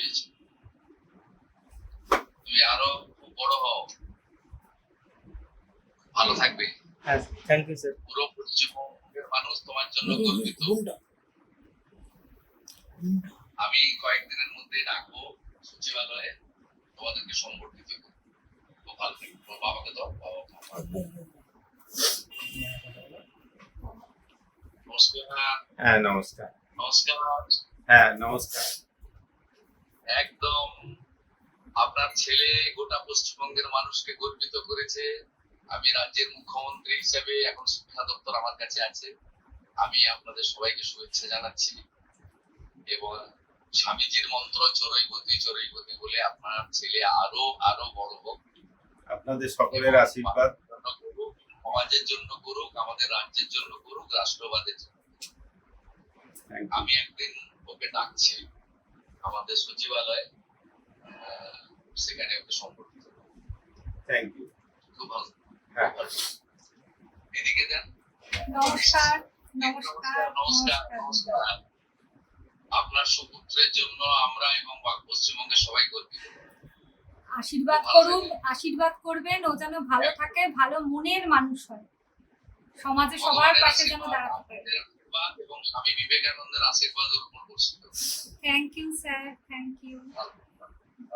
পেয়েছি। তুমি আরো খুব বড় হও, ভালো থাকবে। হ্যাঁ, থ্যাংক ইউ স্যার। পুরো পশ্চিমবঙ্গের মানুষ তোমার জন্য গর্বিত। আমি কয়েকদিনের মধ্যে ডাকবো সচিবালয়ে, তোমাদেরকে সম্বর্ধিত করবো। খুব ভালো থাকবে। তোমার বাবাকে দাও, বাবা নমস্কার। হ্যাঁ নমস্কার। নমস্কার। হ্যাঁ নমস্কার। একদম আপনার ছেলে গোটা পশ্চিমবঙ্গের মানুষকে গর্বিত করেছে। আমি রাজ্যের মুখ্যমন্ত্রী হিসেবে এখন শিক্ষা দপ্তর আমার কাছে আছে। আমি আপনাদের সবাইকে শুভেচ্ছা জানাচ্ছি এবং স্বামীজির মন্ত্র চরৈবতী চরৈবতী বলে আপনার ছেলে আরো আরো বড় হোক। আপনাদের সকলের আশীর্বাদ করুক, সমাজের জন্য করুক, আমাদের রাজ্যের জন্য করুক, রাষ্ট্রবাদের জন্য। আমি একদিন ওকে ডাকছি আমাদের সচিবালয়ে, সেখানে ওকে সম্পর্কিত। Thank you. খুব ভালো। হ্যাঁ এদিকে দেন। নমস্কার। নমস্কার। নমস্কার। নমস্কার। আপনার সুপুত্রের জন্য আমরা এবং পশ্চিমবঙ্গের সবাই গর্বিত। আশীর্বাদ করুন, আশীর্বাদ করবেন, ও যেন ভালো থাকে, ভালো মনের মানুষ হয়, সমাজে সবার পাশে যেন দাঁড়াতে পারে। এবং স্বামী বিবেকানন্দের আশীর্বাদ ওর উপর বর্ষিত। Thank you sir, thank you.